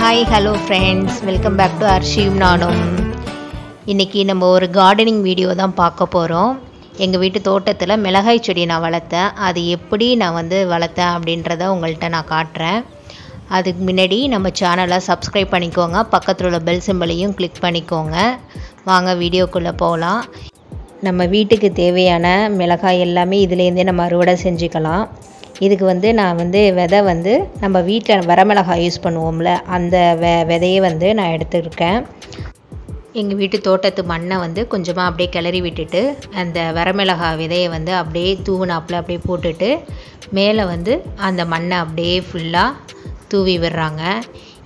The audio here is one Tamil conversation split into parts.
Hi hello friends, welcome back to அர்ஷியும் நானும். இன்றைக்கி நம்ம ஒரு கார்டனிங் வீடியோ தான் பார்க்க போகிறோம். எங்கள் வீட்டு தோட்டத்தில் மிளகாய் செடி நான் வளர்த்தேன். அது எப்படி நான் வளர்த்தேன் அப்படின்றத உங்கள்கிட்ட நான் காட்டுறேன். அதுக்கு முன்னாடி நம்ம சேனலை சப்ஸ்கிரைப் பண்ணிக்கோங்க, பக்கத்தில் உள்ள பெல் சிம்பலையும் கிளிக் பண்ணிக்கோங்க. வாங்க வீடியோக்குள்ளே போகலாம். நம்ம வீட்டுக்கு தேவையான மிளகாய் எல்லாமே இதுலேருந்தே நம்ம அறுவடை செஞ்சுக்கலாம். இதுக்கு நான் விதை நம்ம வீட்டில் வரமிளகாய் யூஸ் பண்ணுவோம்ல, அந்த விதையை நான் எடுத்துருக்கேன். எங்கள் வீட்டு தோட்டத்து மண்ணை கொஞ்சமாக அப்படியே கிளறி விட்டுட்டு அந்த வரமிளகாய் விதையை அப்படியே தூவினாப்பில் அப்படியே போட்டுட்டு மேலே அந்த மண்ணை அப்படியே ஃபுல்லாக தூவி விடுறாங்க.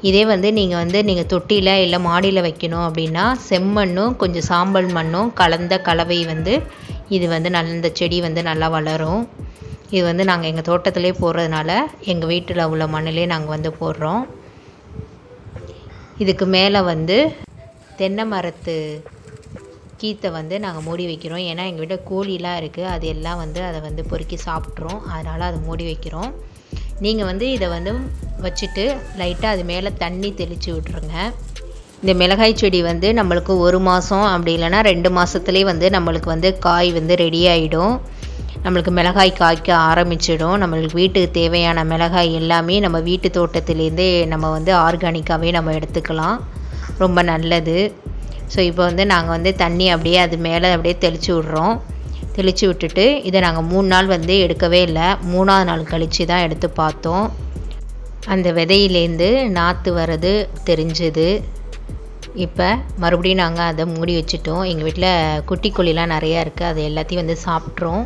இதே நீங்கள் தொட்டியில் இல்லை மாடியில் வைக்கணும் அப்படின்னா செம்மண்ணும் கொஞ்சம் சாம்பல் மண்ணும் கலந்த கலவை இது இந்த செடி நல்லா வளரும். இது நாங்கள் எங்கள் தோட்டத்திலே போடுறதுனால எங்கள் வீட்டில் உள்ள மண்ணிலே நாங்கள் போடுறோம். இதுக்கு மேலே தென்னை மரத்து கீத்தை நாங்கள் மூடி வைக்கிறோம். ஏன்னா எங்கள் வீட்டில் கோழிலாம் இருக்குது, அது எல்லாம் அதை பொறுக்கி சாப்பிட்றோம். அதனால் அதை மூடி வைக்கிறோம். நீங்கள் இதை வச்சுட்டு லைட்டாக அது மேலே தண்ணி தெளித்து விட்ருங்க. இந்த மிளகாய் செடி நம்மளுக்கு 1 மாதம் அப்படி இல்லைன்னா 2 மாதத்துலேயே நம்மளுக்கு காய் ரெடி ஆகிடும். நம்மளுக்கு மிளகாய் காய்க்க ஆரம்பிச்சிடும். நம்மளுக்கு வீட்டுக்கு தேவையான மிளகாய் எல்லாமே நம்ம வீட்டு தோட்டத்திலேருந்தே நம்ம ஆர்கானிக்காகவே நம்ம எடுத்துக்கலாம். ரொம்ப நல்லது. ஸோ இப்போ நாங்கள் தண்ணி அப்படியே அது மேலே அப்படியே தெளித்து விட்றோம். தெளித்து விட்டுட்டு இதை நாங்கள் 3 நாள் எடுக்கவே இல்லை. 3ஆவது நாள் கழித்து தான் எடுத்து பார்த்தோம். அந்த விதையிலேருந்து நாற்று வர்றது தெரிஞ்சுது. இப்போ மறுபடியும் நாங்கள் அதை மூடி வச்சுட்டோம். எங்கள் வீட்டில் குட்டி கோழிலாம் நிறையா இருக்குது, அது எல்லாத்தையும் சாப்பிட்றோம்.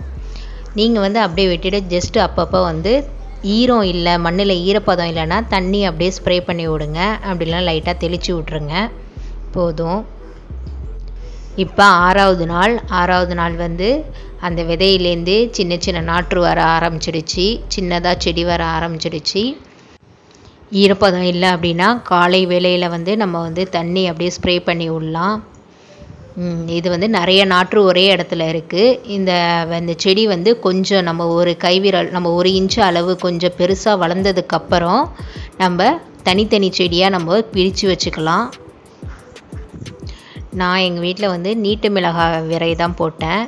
நீங்கள் அப்படியே விட்டுட்டு ஜஸ்ட்டு அப்பப்போ ஈரம் இல்லை, மண்ணில் ஈரப்பதம் இல்லைன்னா தண்ணி அப்படியே ஸ்ப்ரே பண்ணி விடுங்க. அப்படிலாம் லைட்டாக தெளித்து விட்ருங்க, போதும். இப்போ 6ஆவது நாள் அந்த விதையிலேருந்து சின்ன சின்ன நாற்று வர ஆரம்பிச்சிடுச்சு, சின்னதாக செடி வர ஆரம்பிச்சிடுச்சு. ஈரப்பதம் இல்லை அப்படின்னா காலை வேளையில் நம்ம தண்ணி அப்படியே ஸ்ப்ரே பண்ணி விடலாம். இது நிறைய நாற்று ஒரே இடத்துல இருக்குது. இந்த செடி கொஞ்சம் நம்ம ஒரு கைவிரல், நம்ம 1 இன்ச்சு அளவு கொஞ்சம் பெருசாக வளர்ந்ததுக்கப்புறம் நம்ம தனித்தனி செடியாக நம்ம பிரித்து வச்சுக்கலாம். நான் எங்கள் வீட்டில் நீட்டு மிளகாய் விரை தான் போட்டேன்.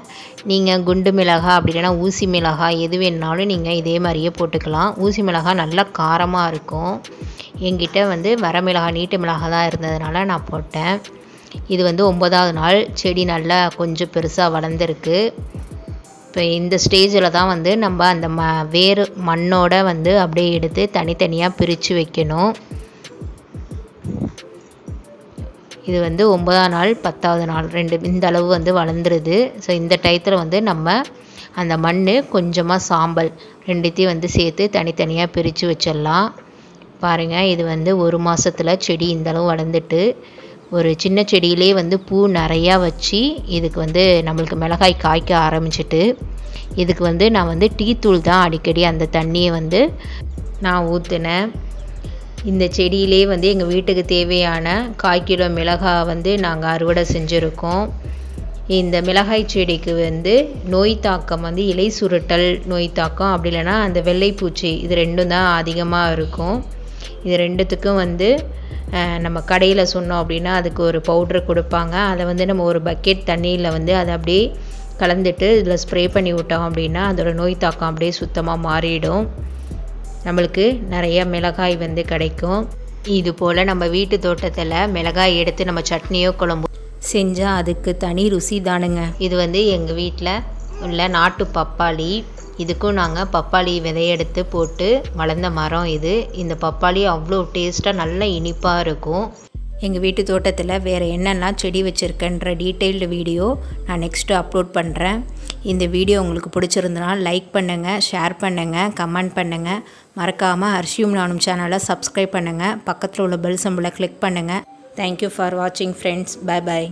நீங்கள் குண்டு மிளகாய் அப்படி இல்லைன்னா ஊசி மிளகாய் எது வேணுனாலும் நீங்கள் இதே மாதிரியே போட்டுக்கலாம். ஊசி மிளகாய் நல்லா காரமாக இருக்கும். என்கிட்ட வரமிளகாய் நீட்டு மிளகாய் தான் இருந்ததுனால நான் போட்டேன். இது 9ஆவது நாள் செடி நல்லா கொஞ்சம் பெருசாக வளர்ந்துருக்கு. இப்போ இந்த ஸ்டேஜில் தான் நம்ம அந்த வேறு மண்ணோட அப்படியே எடுத்து தனித்தனியாக பிரித்து வைக்கணும். இது 9ஆவது நாள் 10ஆவது நாள் 2 இந்த அளவு வளர்ந்துருது. ஸோ இந்த டயத்தில் நம்ம அந்த மண் கொஞ்சமாக சாம்பல் 2த்தையும் சேர்த்து தனித்தனியாக பிரித்து வச்சிடலாம். பாருங்கள், இது 1 மாதத்தில் செடி இந்தளவு வளர்ந்துட்டு ஒரு சின்ன செடியிலே பூ நிறையா வச்சு இதுக்கு நம்மளுக்கு மிளகாய் காய்க்க ஆரம்பிச்சிட்டு இதுக்கு நான் டீ தூள் தான் அடிக்கடி அந்த தண்ணியை நான் ஊற்றினேன். இந்த செடியிலே எங்கள் வீட்டுக்கு தேவையான 1/4 கிலோ மிளகாய் நாங்கள் அறுவடை செஞ்சுருக்கோம். இந்த மிளகாய் செடிக்கு நோய் தாக்கம் இலை சுருட்டல் நோய் தாக்கம், அப்படி இல்லைன்னா அந்த வெள்ளைப்பூச்சி, இது 2ம் தான் அதிகமாக இருக்கும். இது 2த்துக்கும் நம்ம கடையில் சொன்னோம் அப்படின்னா அதுக்கு ஒரு பவுட்ரு கொடுப்பாங்க. அதை நம்ம ஒரு பக்கெட் தண்ணியில் அதை அப்படியே கலந்துட்டு இதில் ஸ்ப்ரே பண்ணி விட்டோம் அப்படின்னா அதோட நோய் தாக்கம் அப்படியே சுத்தமாக மாறிடும். நம்மளுக்கு நிறைய மிளகாய் கிடைக்கும். இது போல் நம்ம வீட்டு தோட்டத்தில் மிளகாய் எடுத்து நம்ம சட்னியோ குழம்பு செஞ்சால் அதுக்கு தனி ருசி தானுங்க. இது எங்கள் வீட்டில் உள்ள நாட்டு பப்பாளி. இதுக்கும் நாங்கள் பப்பாளி விதையெடுத்து போட்டு வளர்ந்த மரம் இது. இந்த பப்பாளி அவ்வளோ டேஸ்ட்டாக நல்ல இனிப்பாக இருக்கும். எங்கள் வீட்டு தோட்டத்தில் வேறு என்னெல்லாம் செடி வச்சுருக்கேன்ற டீட்டெயில்டு வீடியோ நான் நெக்ஸ்ட்டு அப்லோட் பண்ணுறேன். இந்த வீடியோ உங்களுக்கு பிடிச்சிருந்தனால் லைக் பண்ணுங்கள், ஷேர் பண்ணுங்கள், கமெண்ட் பண்ணுங்கள். மறக்காமல் அர்ஷியும் நானும் சேனலை சப்ஸ்கிரைப் பண்ணுங்கள், பக்கத்தில் உள்ள பெல் சிம்பலை கிளிக் பண்ணுங்கள். தேங்க்யூ ஃபார் வாட்சிங் ஃப்ரெண்ட்ஸ். Bye bye.